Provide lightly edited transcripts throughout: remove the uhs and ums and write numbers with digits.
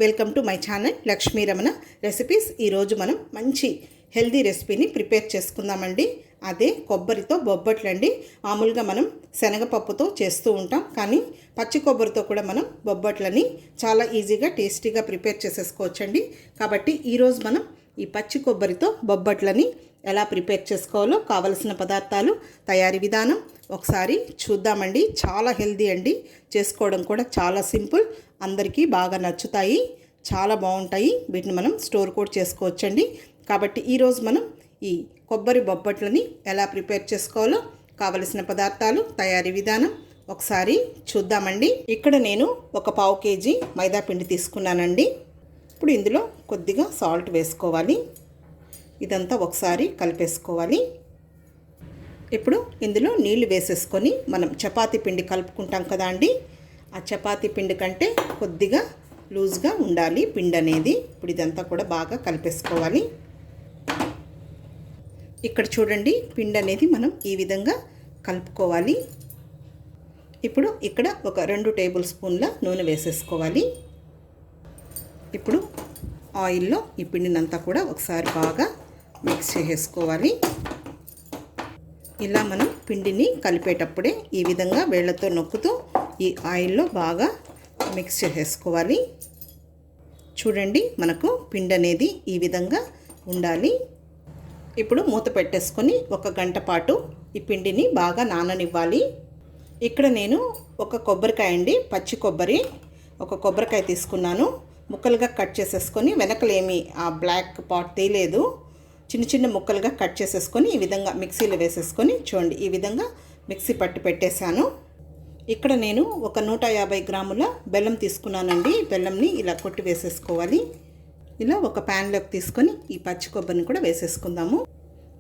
Welcome to my channel Lakshmi Ramana recipes. ఈరోజు మనం మంచి హెల్దీ రెసిపీని ప్రిపేర్ చేసుకుందామండి. అదే కొబ్బరితో బొబ్బట్లండి. మామూలుగా మనం శనగపప్పుతో చేస్తూ ఉంటాం, కానీ పచ్చి కొబ్బరితో కూడా మనం బొబ్బట్లని చాలా ఈజీగా టేస్టీగా ప్రిపేర్ చేసేసుకోవచ్చండి. కాబట్టి ఈరోజు మనం ఈ పచ్చి కొబ్బరితో బొబ్బట్లని ఎలా ప్రిపేర్ చేసుకోవాలో కావలసిన పదార్థాలు, తయారీ విధానం ఒకసారి చూద్దామండి. చాలా హెల్దీ అండి, చేసుకోవడం కూడా చాలా సింపుల్, అందరికీ బాగా నచ్చుతాయి, చాలా బాగుంటాయి. వీటిని మనం స్టోర్ కూడా చేసుకోవచ్చండి. కాబట్టి ఈరోజు మనం ఈ కొబ్బరి బొబ్బట్లని ఎలా ప్రిపేర్ చేసుకోవాలో కావలసిన పదార్థాలు, తయారీ విధానం ఒకసారి చూద్దామండి. ఇక్కడ నేను ఒక పావు కేజీ మైదా పిండి తీసుకున్నానండి. ఇప్పుడు ఇందులో కొద్దిగా సాల్ట్ వేసుకోవాలి. ఇదంతా ఒకసారి కలిపేసుకోవాలి. ఇప్పుడు ఇందులో నీళ్లు వేసేసుకొని మనం చపాతీ పిండి కలుపుకుంటాం కదా అండి, ఆ చపాతీ పిండి కంటే కొద్దిగా లూజ్గా ఉండాలి పిండి అనేది. ఇప్పుడు ఇదంతా కూడా బాగా కలిపేసుకోవాలి. ఇక్కడ చూడండి, పిండి అనేది మనం ఈ విధంగా కలుపుకోవాలి. ఇప్పుడు ఇక్కడ ఒక 2 టేబుల్ స్పూన్ల నూనె వేసేసుకోవాలి. ఇప్పుడు ఆయిల్లో ఈ పిండినంతా కూడా ఒకసారి బాగా మిక్స్ చేసుకోవాలి. ఇలా మనం పిండిని కలిపేటప్పుడే ఈ విధంగా వేళ్ళతో నొక్కుతూ ఈ ఆయిల్లో బాగా మిక్స్ చేసేసుకోవాలి. చూడండి, మనకు పిండి అనేది ఈ విధంగా ఉండాలి. ఇప్పుడు మూత పెట్టేసుకొని 1 గంట పాటు ఈ పిండిని బాగా నాననివ్వాలి. ఇక్కడ నేను ఒక కొబ్బరికాయ అండి, పచ్చి కొబ్బరి, ఒక కొబ్బరికాయ తీసుకున్నాను. ముక్కలుగా కట్ చేసేసుకొని, వెనకలేమి ఆ బ్లాక్ పార్ట్ తీయలేదు, చిన్న చిన్న ముక్కలుగా కట్ చేసేసుకొని ఈ విధంగా మిక్సీలో వేసేసుకొని, చూడండి ఈ విధంగా మిక్సీ పట్టి పెట్టేశాను. ఇక్కడ నేను ఒక 150 గ్రాముల బెల్లం తీసుకున్నానండి. బెల్లంని ఇలా కొట్టి వేసేసుకోవాలి. ఇలా ఒక ప్యాన్లోకి తీసుకొని ఈ పచ్చి కొబ్బరిని కూడా వేసేసుకుందాము.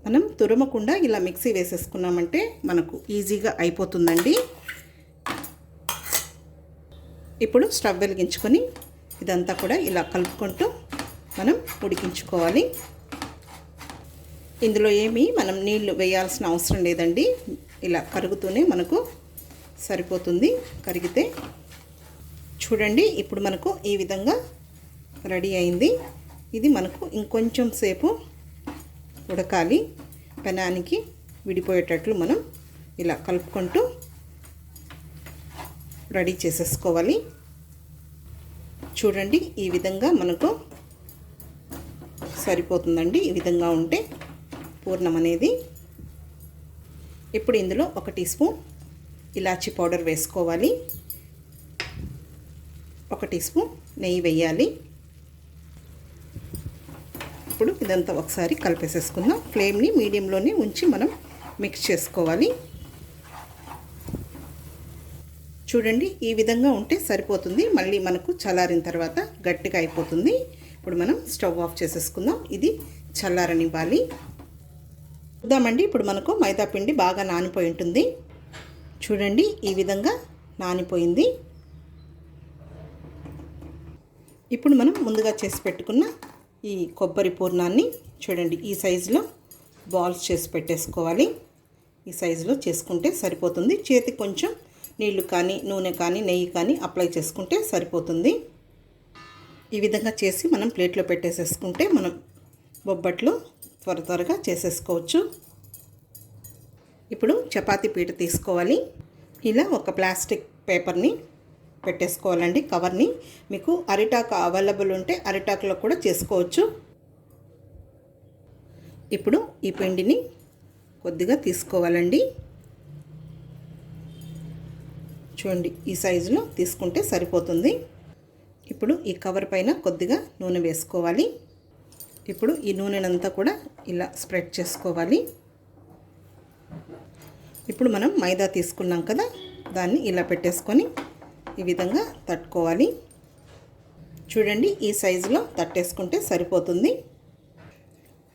మనం తురమకుండా ఇలా మిక్సీ వేసేసుకున్నామంటే మనకు ఈజీగా అయిపోతుందండి. ఇప్పుడు స్టవ్ వెలిగించుకొని ఇదంతా కూడా ఇలా కలుపుకుంటూ మనం ఉడికించుకోవాలి. ఇందులో ఏమీ మనం నీళ్లు వేయాల్సిన అవసరం లేదండి. ఇలా కరుగుతూనే మనకు సరిపోతుంది. కరిగితే చూడండి, ఇప్పుడు మనకు ఈ విధంగా రెడీ అయింది. ఇది మనకు ఇంకొంచెం సేపు ఉడకాలి. పెనానికి విడిపోయేటట్లు మనం ఇలా కలుపుకుంటూ రెడీ చేసేసుకోవాలి. చూడండి, ఈ విధంగా మనకు సరిపోతుందండి. ఈ విధంగా ఉంటే పూర్ణం అనేది. ఇప్పుడు ఇందులో 1 టీ స్పూన్ ఇలాచీ పౌడర్ వేసుకోవాలి. 1 టీ స్పూన్ నెయ్యి వేయాలి. ఇప్పుడు ఇదంతా ఒకసారి కలిపేసేసుకుందాం. ఫ్లేమ్ని మీడియంలోనే ఉంచి మనం మిక్స్ చేసుకోవాలి. చూడండి, ఈ విధంగా ఉంటే సరిపోతుంది. మళ్ళీ మనకు చల్లారిన తర్వాత గట్టిగా అయిపోతుంది. ఇప్పుడు మనం స్టవ్ ఆఫ్ చేసేసుకుందాం. ఇది చల్లారనివ్వాలి. చూద్దామండి, ఇప్పుడు మనకు మైదా పిండి బాగా నానిపోయి ఉంటుంది. చూడండి, ఈ విధంగా నానిపోయింది. ఇప్పుడు మనం ముందుగా చేసి పెట్టుకున్న ఈ కొబ్బరి పూర్ణాన్ని చూడండి ఈ సైజులో బాల్స్ చేసి పెట్టేసుకోవాలి. ఈ సైజులో చేసుకుంటే సరిపోతుంది. చేతికి కొంచెం నీళ్లు కానీ, నూనె కానీ, నెయ్యి కానీ అప్లై చేసుకుంటే సరిపోతుంది. ఈ విధంగా చేసి మనం ప్లేట్లో పెట్టేసేసుకుంటే మనం బొబ్బట్లు త్వరగా చేసేసుకోవచ్చు. ఇప్పుడు చపాతీ పీట తీసుకోవాలి. ఇలా ఒక ప్లాస్టిక్ పేపర్ని పెట్టేసుకోవాలండి, కవర్ని. మీకు అరిటాకు అవైలబుల్ ఉంటే అరిటాకులో కూడా చేసుకోవచ్చు. ఇప్పుడు ఈ పిండిని కొద్దిగా తీసుకోవాలండి. చూడండి, ఈ సైజులో తీసుకుంటే సరిపోతుంది. ఇప్పుడు ఈ కవర్ పైన కొద్దిగా నూనె వేసుకోవాలి. ఇప్పుడు ఈ నూనెనంతా కూడా ఇలా స్ప్రెడ్ చేసుకోవాలి. ఇప్పుడు మనం మైదా తీసుకున్నాం కదా, దాన్ని ఇలా పెట్టేసుకొని ఈ విధంగా తట్టుకోవాలి. చూడండి, ఈ సైజులో తట్టేసుకుంటే సరిపోతుంది.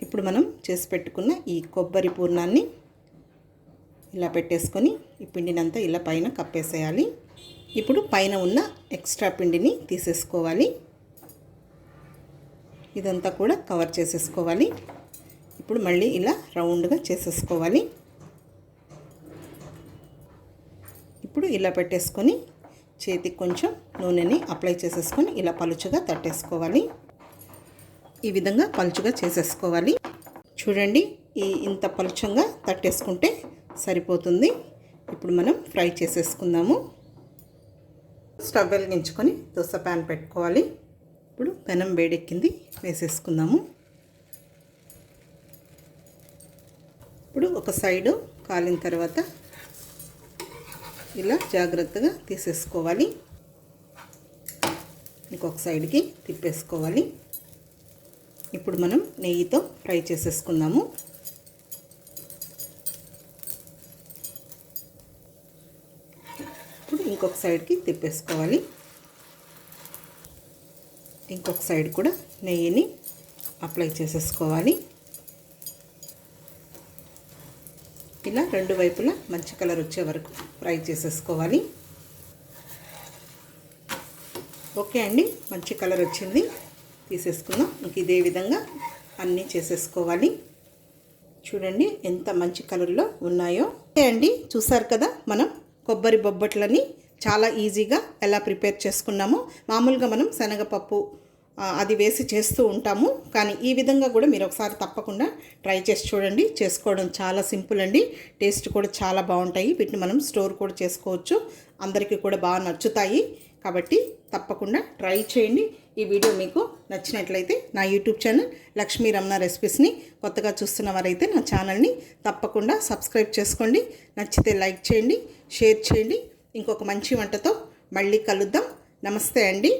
ఇప్పుడు మనం చేసి పెట్టుకున్న ఈ కొబ్బరి పూర్ణాన్ని ఇలా పెట్టేసుకొని ఈ పిండినంతా ఇలా పైన కప్పేసేయాలి. ఇప్పుడు పైన ఉన్న ఎక్స్ట్రా పిండిని తీసేసుకోవాలి. ఇదంతా కూడా కవర్ చేసేసుకోవాలి. ఇప్పుడు మళ్ళీ ఇలా రౌండ్గా చేసేసుకోవాలి. ఇప్పుడు ఇలా పెట్టేసుకొని చేతికి కొంచెం నూనెని అప్లై చేసేసుకొని ఇలా పలుచగా తట్టేసుకోవాలి. ఈ విధంగా పలుచగా చేసేసుకోవాలి. చూడండి, ఇంత పలుచంగా తట్టేసుకుంటే సరిపోతుంది. ఇప్పుడు మనం ఫ్రై చేసేసుకుందాము. స్టవ్ వెలిగించుకొని దోస ప్యాన్ పెట్టుకోవాలి. ఇప్పుడు పెనం వేడెక్కింది, వేసేసుకుందాము. ఇప్పుడు ఒక సైడు కాలిన తర్వాత ఇలా జాగ్రత్తగా తీసేసుకోవాలి. ఇంకొక సైడ్కి తిప్పేసుకోవాలి. ఇప్పుడు మనం నెయ్యితో ఫ్రై చేసేసుకుందాము. ఇప్పుడు ఇంకొక సైడ్కి తిప్పేసుకోవాలి. ఇంకొక సైడ్ కూడా నెయ్యిని అప్లై చేసేసుకోవాలి. ఇలా రెండు వైపులా మంచి కలర్ వచ్చే వరకు ఫ్రై చేసేసుకోవాలి. ఓకే అండి, మంచి కలర్ వచ్చింది, తీసేసుకుందాం. ఇంక ఇదే విధంగా అన్నీ చేసేసుకోవాలి. చూడండి ఎంత మంచి కలర్లో ఉన్నాయో. ఓకే అండి, చూసారు కదా మనం కొబ్బరి బొబ్బట్లని చాలా ఈజీగా ఎలా ప్రిపేర్ చేసుకున్నామో. మామూలుగా మనం శనగపప్పు అది వేసి చేస్తూ ఉంటాము, కానీ ఈ విధంగా కూడా మీరు ఒకసారి తప్పకుండా ట్రై చేసి చూడండి. చేసుకోవడం చాలా సింపుల్ అండి, టేస్ట్ కూడా చాలా బాగుంటాయి. వీటిని మనం స్టోర్ కూడా చేసుకోవచ్చు, అందరికీ కూడా బాగా నచ్చుతాయి. కాబట్టి తప్పకుండా ట్రై చేయండి. ఈ వీడియో మీకు నచ్చినట్లయితే నా యూట్యూబ్ ఛానల్ లక్ష్మీ రమణ రెసిపీస్ని కొత్తగా చూస్తున్న వారైతే నా ఛానల్ని తప్పకుండా సబ్స్క్రైబ్ చేసుకోండి. నచ్చితే లైక్ చేయండి, షేర్ చేయండి. ఇంకొక మంచి వంటతో మళ్ళీ కలుద్దాం. నమస్తే అండి.